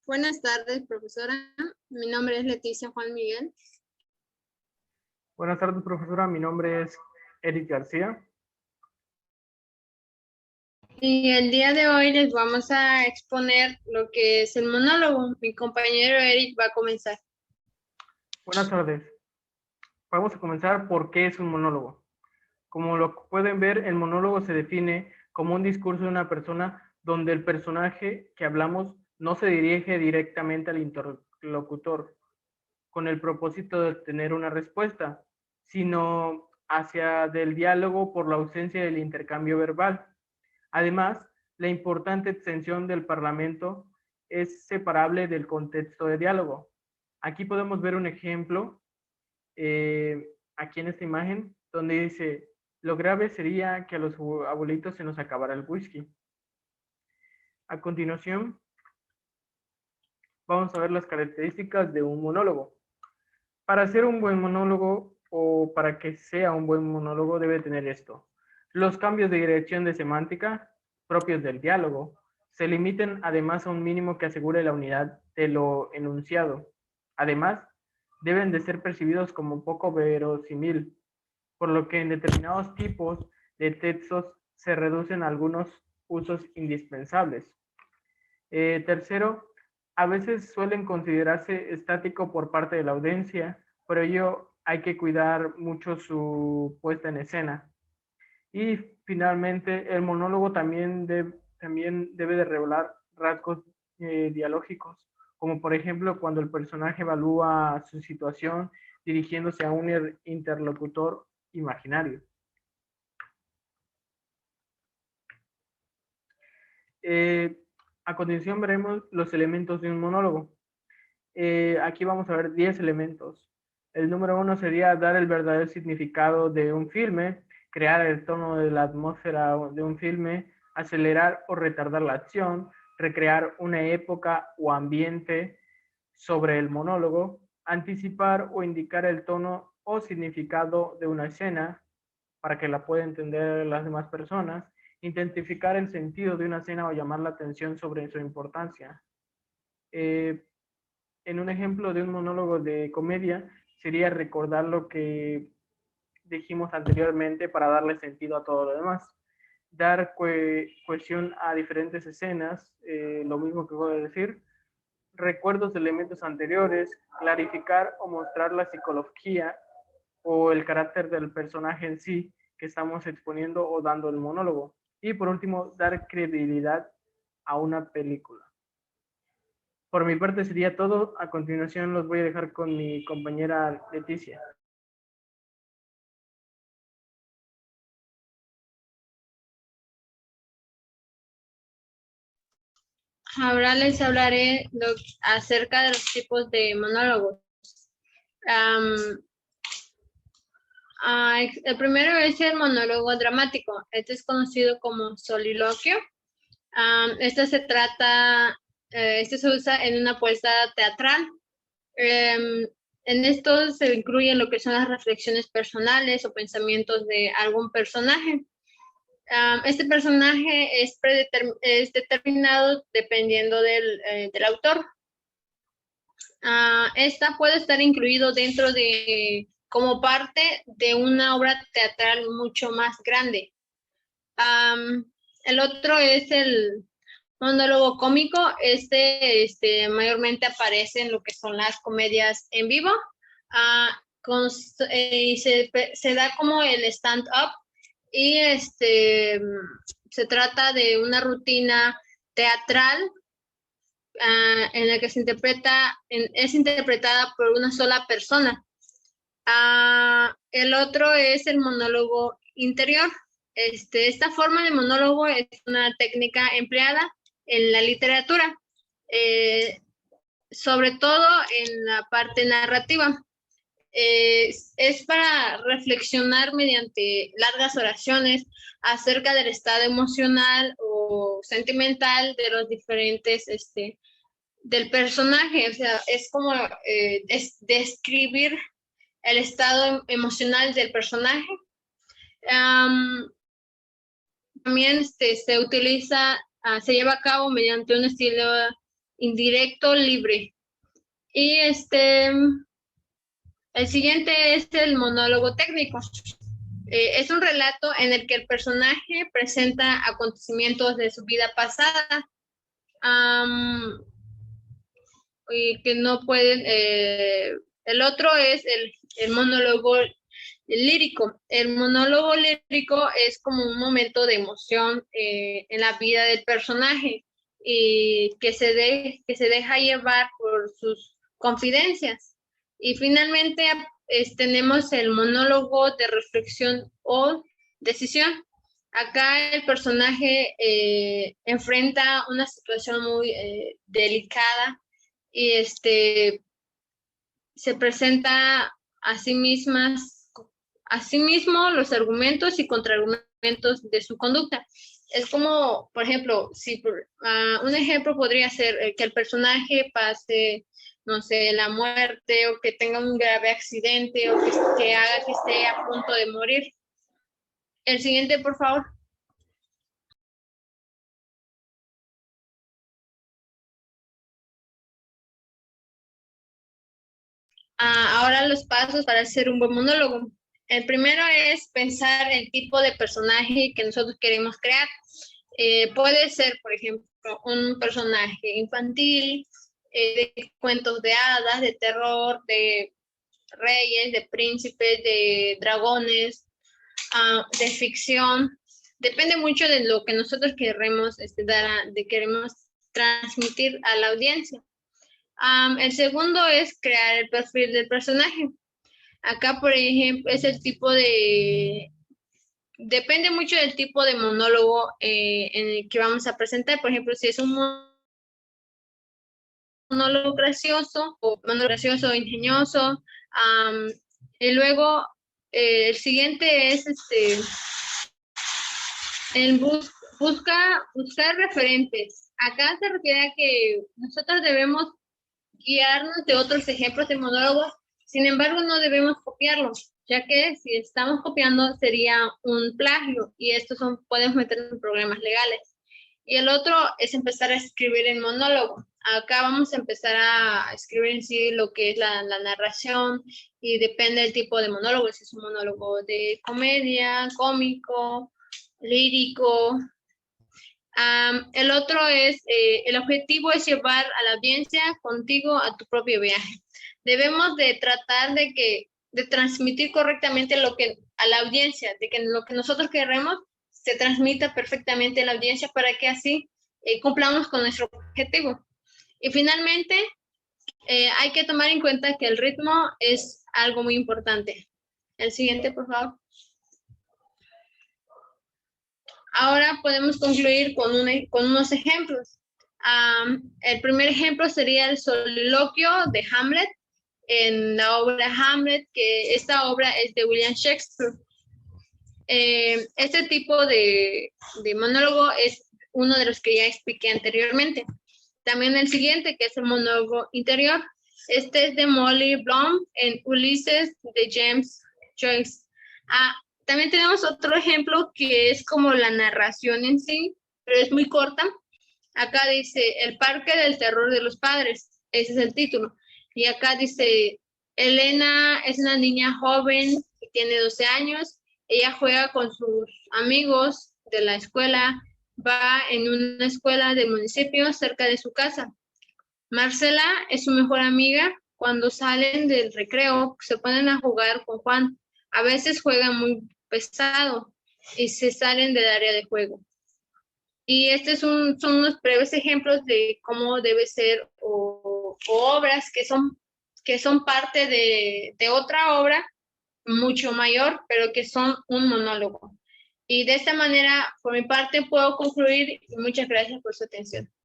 Buenas tardes, profesora. Mi nombre es Leticia Juan Miguel. Buenas tardes, profesora. Mi nombre es Eric García. Y el día de hoy les vamos a exponer lo que es el monólogo. Mi compañero Eric va a comenzar. Buenas tardes. Vamos a comenzar por qué es un monólogo. Como lo pueden ver, el monólogo se define como un discurso de una persona donde el personaje que hablamos no se dirige directamente al interlocutor con el propósito de obtener una respuesta, sino hacia del diálogo por la ausencia del intercambio verbal. Además, la importante extensión del Parlamento es separable del contexto de diálogo. Aquí podemos ver un ejemplo, aquí en esta imagen, donde dice, lo grave sería que a los abuelitos se nos acabara el whisky. A continuación, vamos a ver las características de un monólogo. Para hacer un buen monólogo o para que sea un buen monólogo debe tener esto. Los cambios de dirección de semántica propios del diálogo se limiten además a un mínimo que asegure la unidad de lo enunciado. Además, deben de ser percibidos como poco verosímil, por lo que en determinados tipos de textos se reducen algunos usos indispensables. Tercero, a veces suelen considerarse estático por parte de la audiencia, por ello hay que cuidar mucho su puesta en escena. Y finalmente, el monólogo también debe de revelar rasgos dialógicos, como por ejemplo cuando el personaje evalúa su situación dirigiéndose a un interlocutor imaginario. A continuación veremos los elementos de un monólogo. Aquí vamos a ver 10 elementos. El número 1 sería dar el verdadero significado de un filme, crear el tono de la atmósfera de un filme, acelerar o retardar la acción, recrear una época o ambiente sobre el monólogo, anticipar o indicar el tono o significado de una escena para que la puedan entender las demás personas, identificar el sentido de una escena o llamar la atención sobre su importancia. En un ejemplo de un monólogo de comedia sería recordar lo que dijimos anteriormente para darle sentido a todo lo demás. Dar cohesión a diferentes escenas, lo mismo que voy a decir. Recuerdos de elementos anteriores, clarificar o mostrar la psicología o el carácter del personaje en sí que estamos exponiendo o dando el monólogo. Y por último, dar credibilidad a una película. Por mi parte sería todo. A continuación los voy a dejar con mi compañera Leticia. Ahora les hablaré acerca de los tipos de monólogos. El primero es el monólogo dramático. Este es conocido como soliloquio. Este se usa en una puesta teatral. En esto se incluyen lo que son las reflexiones personales o pensamientos de algún personaje. Este personaje es determinado dependiendo del autor. Esta puede estar incluido como parte de una obra teatral mucho más grande. El otro es el monólogo cómico. Mayormente aparece en lo que son las comedias en vivo. Y se da como el stand-up. Y se trata de una rutina teatral en la que es interpretada por una sola persona. El otro es el monólogo interior. Esta forma de monólogo es una técnica empleada en la literatura, sobre todo en la parte narrativa. Es para reflexionar mediante largas oraciones acerca del estado emocional o sentimental de los diferentes, del personaje. O sea, es como describir el estado emocional del personaje. También se lleva a cabo mediante un estilo indirecto, libre. Y el siguiente es el monólogo técnico. Es un relato en el que el personaje presenta acontecimientos de su vida pasada y que no pueden. El otro es el monólogo lírico. El monólogo lírico es como un momento de emoción en la vida del personaje y que se deja llevar por sus confidencias. Y finalmente tenemos el monólogo de reflexión o decisión. Acá el personaje enfrenta una situación muy delicada y se presenta a sí mismo los argumentos y contraargumentos de su conducta. Es como, por ejemplo, un ejemplo podría ser que el personaje pase, no sé, la muerte o que tenga un grave accidente o que haga que esté a punto de morir. El siguiente, por favor. Ahora los pasos para hacer un buen monólogo. El primero es pensar el tipo de personaje que nosotros queremos crear. Puede ser, por ejemplo, un personaje infantil, de cuentos de hadas, de terror, de reyes, de príncipes, de dragones, de ficción. Depende mucho de lo que nosotros queremos queremos transmitir a la audiencia. El segundo es crear el perfil del personaje. Acá, por ejemplo, es el tipo de... Depende mucho del tipo de monólogo en el que vamos a presentar. Por ejemplo, si es un monólogo gracioso o ingenioso. Y luego, el siguiente es buscar referentes. Acá se refiere a que nosotros debemos guiarnos de otros ejemplos de monólogos, sin embargo no debemos copiarlos, ya que si estamos copiando sería un plagio y estos podemos meter en problemas legales. Y el otro es empezar a escribir el monólogo. Acá vamos a empezar a escribir en sí lo que es la narración y depende del tipo de monólogo, si es un monólogo de comedia, cómico, lírico. El otro es, el objetivo es llevar a la audiencia contigo a tu propio viaje. Debemos de tratar de transmitir correctamente a la audiencia, de que lo que nosotros queremos se transmita perfectamente a la audiencia para que así cumplamos con nuestro objetivo. Y finalmente, hay que tomar en cuenta que el ritmo es algo muy importante. El siguiente, por favor. Ahora podemos concluir con unos ejemplos. El primer ejemplo sería el soliloquio de Hamlet en la obra Hamlet, que esta obra es de William Shakespeare. Este tipo de monólogo es uno de los que ya expliqué anteriormente. También el siguiente, que es el monólogo interior. Este es de Molly Bloom en Ulises de James Joyce. También tenemos otro ejemplo que es como la narración en sí, pero es muy corta. Acá dice, El Parque del Terror de los Padres. Ese es el título. Y acá dice, Elena es una niña joven que tiene 12 años. Ella juega con sus amigos de la escuela. Va en una escuela del municipio cerca de su casa. Marcela es su mejor amiga. Cuando salen del recreo, se ponen a jugar con Juan. A veces juegan muy pesado y se salen del área de juego. Y estos son unos breves ejemplos de cómo debe ser o obras que son parte de otra obra mucho mayor, pero que son un monólogo. Y de esta manera, por mi parte, puedo concluir y muchas gracias por su atención.